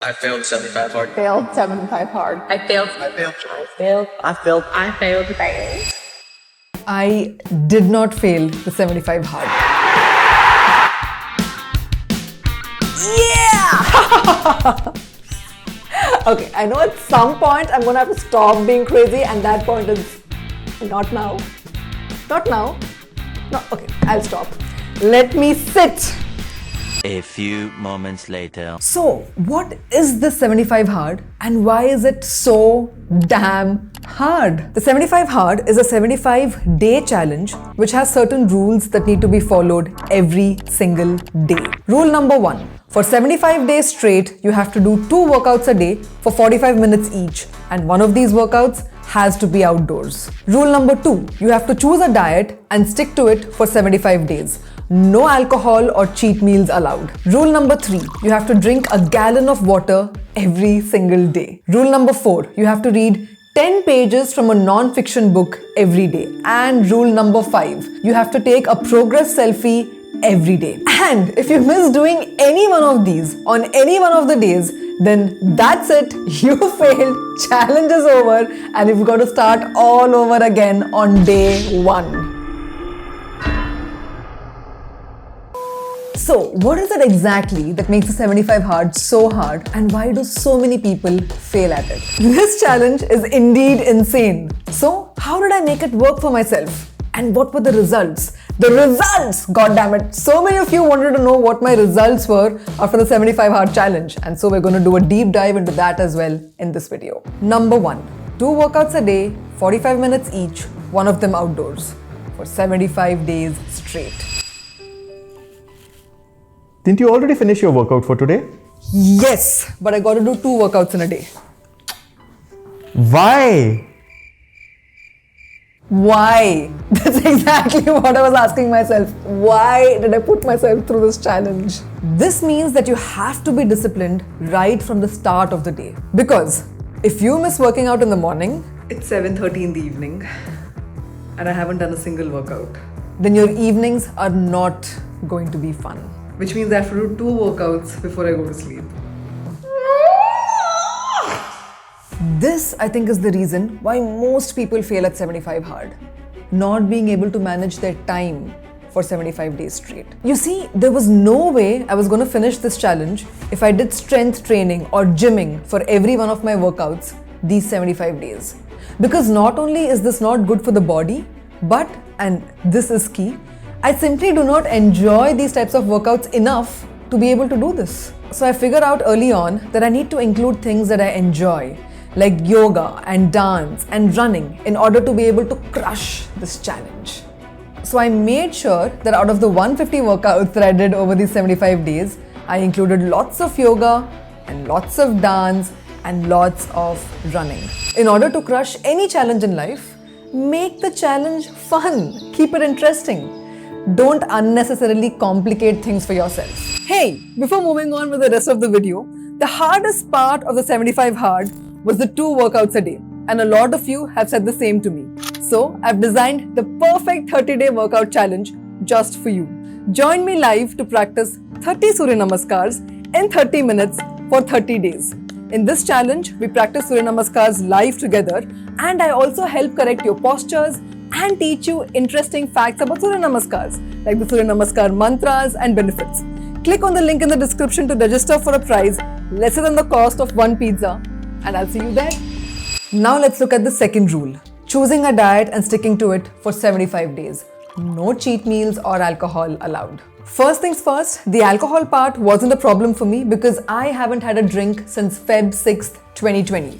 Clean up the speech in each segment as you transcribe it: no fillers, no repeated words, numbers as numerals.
I failed 75 hard. Failed 75 hard. I failed. I failed. I failed. I did not fail the 75 hard. Yeah! Okay, I know at some point I'm gonna have to stop being crazy, and that point is not now. Not now. No, okay, I'll stop. Let me sit. A few moments later. So, what is the 75 hard and why is it so damn hard? The 75 hard is a 75-day challenge which has certain rules that need to be followed every single day. Rule number 1. For 75 days straight, you have to do 2 workouts a day for 45 minutes each, and one of these workouts has to be outdoors. Rule number 2. You have to choose a diet and stick to it for 75 days. No alcohol or cheat meals allowed. Rule number 3. You have to drink a gallon of water every single day. Rule number 4. You have to read 10 pages from a non-fiction book every day. And rule number 5. You have to take a progress selfie every day. And if you miss doing any one of these on any one of the days, then that's it. You failed. Challenge is over, and you've got to start all over again on day 1. So, what is it exactly that makes the 75 hard so hard, and why do so many people fail at it? This challenge is indeed insane. So, how did I make it work for myself? And what were the results? The results! God damn it! So many of you wanted to know what my results were after the 75 hard challenge, and so we're going to do a deep dive into that as well in this video. Number 1. 2 workouts a day, 45 minutes each, one of them outdoors, for 75 days straight. Didn't you already finish your workout for today? Yes, but I got to do 2 workouts in a day. Why? Why? That's exactly what I was asking myself. Why did I put myself through this challenge? This means that you have to be disciplined right from the start of the day. Because if you miss working out in the morning, it's 7:30 in the evening, and I haven't done a single workout, then your evenings are not going to be fun. Which means I have to do 2 workouts before I go to sleep. This, I think, is the reason why most people fail at 75 hard. Not being able to manage their time for 75 days straight. You see, there was no way I was going to finish this challenge if I did strength training or gymming for every one of my workouts these 75 days. Because not only is this not good for the body, but, and this is key, I simply do not enjoy these types of workouts enough to be able to do this. So I figured out early on that I need to include things that I enjoy, like yoga and dance and running, in order to be able to crush this challenge. So I made sure that out of the 150 workouts that I did over these 75 days, I included lots of yoga and lots of dance and lots of running. In order to crush any challenge in life, make the challenge fun, keep it interesting. Don't unnecessarily complicate things for yourself. Hey, before moving on with the rest of the video, the hardest part of the 75 hard was the 2 workouts a day, and a lot of you have said the same to me. So I've designed the perfect 30-day workout challenge just for you. Join me live to practice 30 Surya Namaskars in 30 minutes for 30 days. In this challenge, we practice Surya Namaskars live together, and I also help correct your postures and teach you interesting facts about Surya Namaskars, like the Surya Namaskar mantras and benefits. Click on the link in the description to register for a prize lesser than the cost of 1 pizza, and I'll see you there. Now let's look at the second rule. Choosing a diet and sticking to it for 75 days. No cheat meals or alcohol allowed. First things first, the alcohol part wasn't a problem for me because I haven't had a drink since Feb 6th, 2020.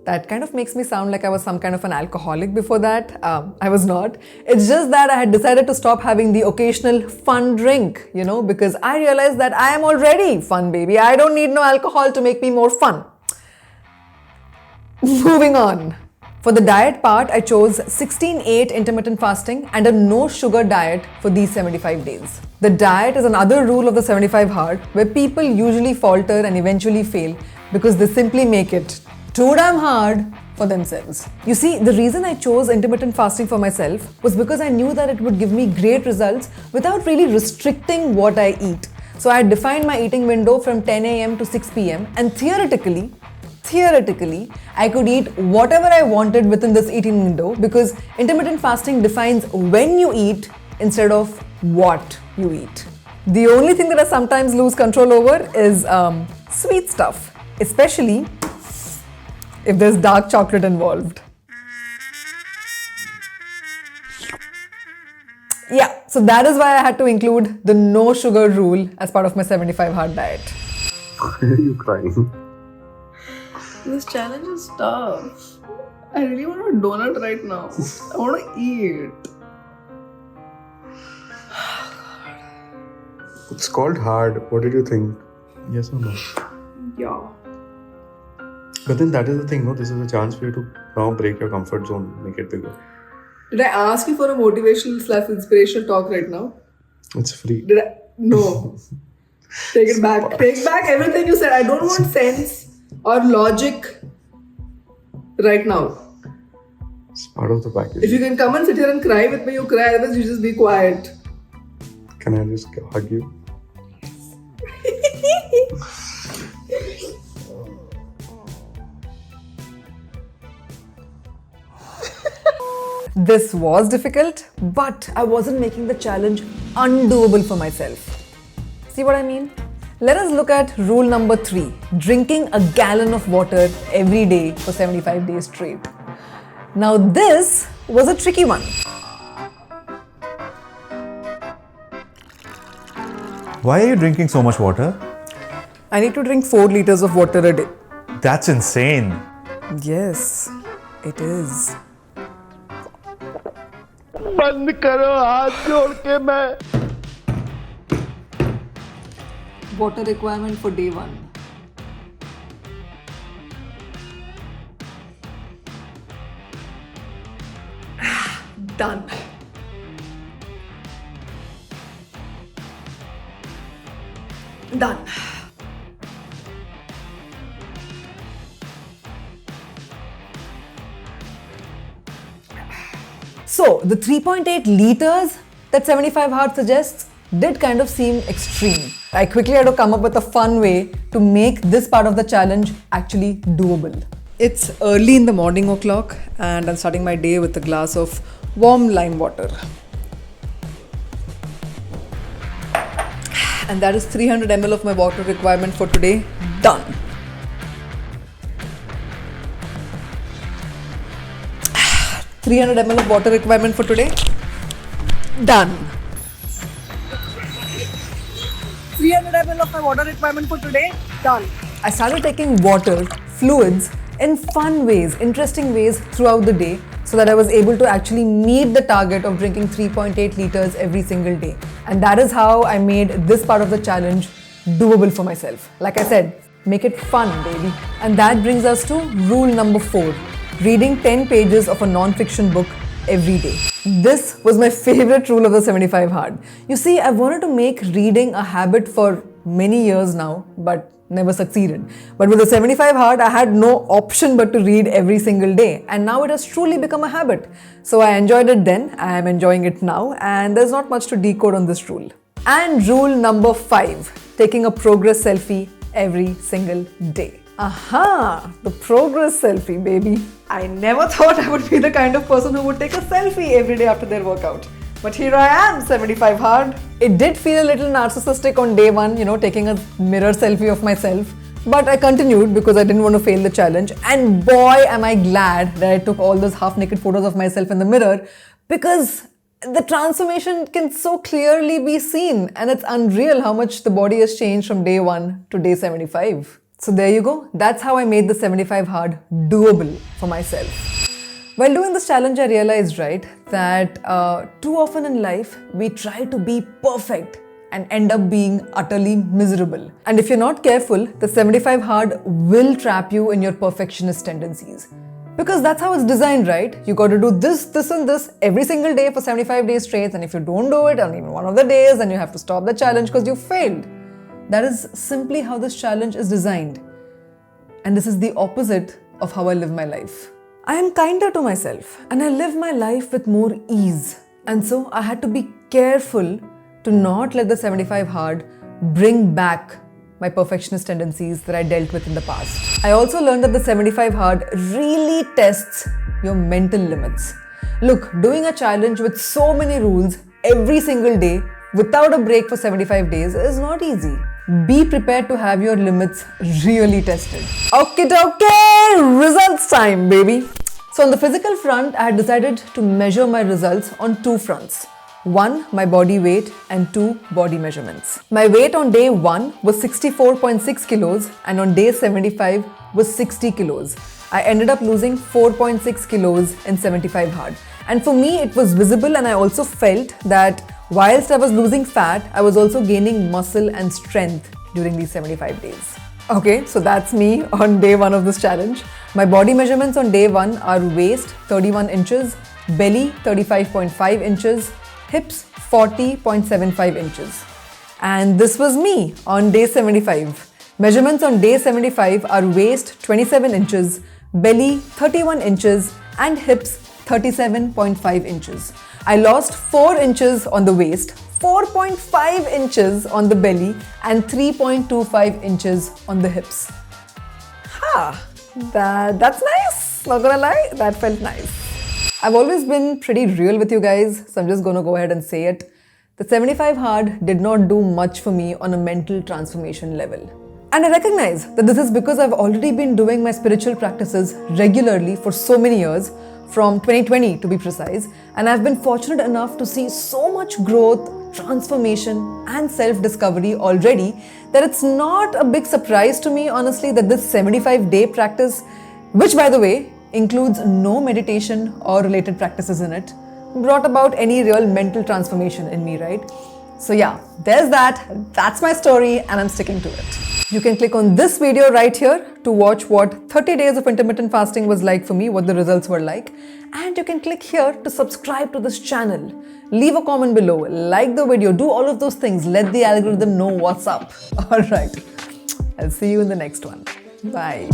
That kind of makes me sound like I was some kind of an alcoholic before that. I was not. It's just that I had decided to stop having the occasional fun drink, because I realized that I am already fun, baby. I don't need no alcohol to make me more fun. Moving on. For the diet part, I chose 16-8 intermittent fasting and a no sugar diet for these 75 days. The diet is another rule of the 75 hard where people usually falter and eventually fail because they simply make it too damn hard for themselves. You see, the reason I chose intermittent fasting for myself was because I knew that it would give me great results without really restricting what I eat. So I had defined my eating window from 10 a.m. to 6 p.m. and theoretically, I could eat whatever I wanted within this eating window because intermittent fasting defines when you eat instead of what you eat. The only thing that I sometimes lose control over is sweet stuff, especially if there's dark chocolate involved. Yeah, so that is why I had to include the no sugar rule as part of my 75 hard diet. Why are you crying? This challenge is tough. I really want a donut right now. I want to eat. It's called hard. What did you think? Yes or no? Yeah. But then that is the thing, no? This is a chance for you to now break your comfort zone, make it bigger. Did I ask you for a motivational/inspirational talk right now? It's free. Did I? No. Take it back. Take back everything you said. I don't want sense or logic right now. It's part of the package. If you can come and sit here and cry with me, you cry. Otherwise, you just be quiet. Can I just hug you? This was difficult, but I wasn't making the challenge undoable for myself. See what I mean? Let us look at rule number 3, drinking a gallon of water every day for 75 days straight. Now this was a tricky one. Why are you drinking so much water? I need to drink 4 liters of water a day. That's insane. Yes, it is. बंद करो हाथ जोड़ के मैं Water requirement for day 1. Done. Done. So, the 3.8 liters that 75 hard suggests did kind of seem extreme. I quickly had to come up with a fun way to make this part of the challenge actually doable. It's early in the morning o'clock and I'm starting my day with a glass of warm lime water. And that is 300 ml of my water requirement for today. Done. $300 ml of water requirement for today. Done. 300 ml of my water requirement for today. Done. I started taking water, fluids in fun ways, interesting ways throughout the day so that I was able to actually meet the target of drinking 3.8 liters every single day. And that is how I made this part of the challenge doable for myself. Like I said, make it fun, baby. And that brings us to rule number 4. Reading 10 pages of a non-fiction book every day. This was my favorite rule of the 75 hard. You see, I've wanted to make reading a habit for many years now, but never succeeded. But with the 75 hard, I had no option but to read every single day. And now it has truly become a habit. So I enjoyed it then, I am enjoying it now, and there's not much to decode on this rule. And rule number 5, taking a progress selfie every single day. Aha! The progress selfie, baby. I never thought I would be the kind of person who would take a selfie every day after their workout. But here I am, 75 hard. It did feel a little narcissistic on day 1, taking a mirror selfie of myself. But I continued because I didn't want to fail the challenge. And boy, am I glad that I took all those half-naked photos of myself in the mirror, because the transformation can so clearly be seen. And it's unreal how much the body has changed from day 1 to day 75. So there you go. That's how I made the 75 hard doable for myself. While doing this challenge, I realized, that too often in life, we try to be perfect and end up being utterly miserable. And if you're not careful, the 75 hard will trap you in your perfectionist tendencies. Because that's how it's designed, right? You got to do this, this and this every single day for 75 days straight. And if you don't do it on even one of the days, then you have to stop the challenge because you failed. That is simply how this challenge is designed. And this is the opposite of how I live my life. I am kinder to myself and I live my life with more ease. And so I had to be careful to not let the 75 hard bring back my perfectionist tendencies that I dealt with in the past. I also learned that the 75 hard really tests your mental limits. Look, doing a challenge with so many rules every single day without a break for 75 days is not easy. Be prepared to have your limits really tested. Okay, results time, baby. So on the physical front, I had decided to measure my results on two fronts. One, my body weight, and two, body measurements. My weight on day 1 was 64.6 kilos and on day 75 was 60 kilos. I ended up losing 4.6 kilos in 75 hard. And for me, it was visible, and I also felt that whilst I was losing fat, I was also gaining muscle and strength during these 75 days. Okay, so that's me on day 1 of this challenge. My body measurements on day 1 are waist 31 inches, belly 35.5 inches, hips 40.75 inches. And this was me on day 75. Measurements on day 75 are waist 27 inches, belly 31 inches, and hips 37.5 inches. I lost 4 inches on the waist, 4.5 inches on the belly, and 3.25 inches on the hips. That's nice. Not gonna lie, that felt nice. I've always been pretty real with you guys, so I'm just gonna go ahead and say it. The 75 hard did not do much for me on a mental transformation level. And I recognize that this is because I've already been doing my spiritual practices regularly for so many years, from 2020 to be precise, and I've been fortunate enough to see so much growth, transformation, and self-discovery already that it's not a big surprise to me, honestly, that this 75-day practice, which by the way includes no meditation or related practices in it, brought about any real mental transformation in me, right? So yeah, there's that. That's my story and I'm sticking to it. You can click on this video right here to watch what 30 days of intermittent fasting was like for me, what the results were like. And you can click here to subscribe to this channel. Leave a comment below, like the video, do all of those things. Let the algorithm know what's up. All right. I'll see you in the next one. Bye.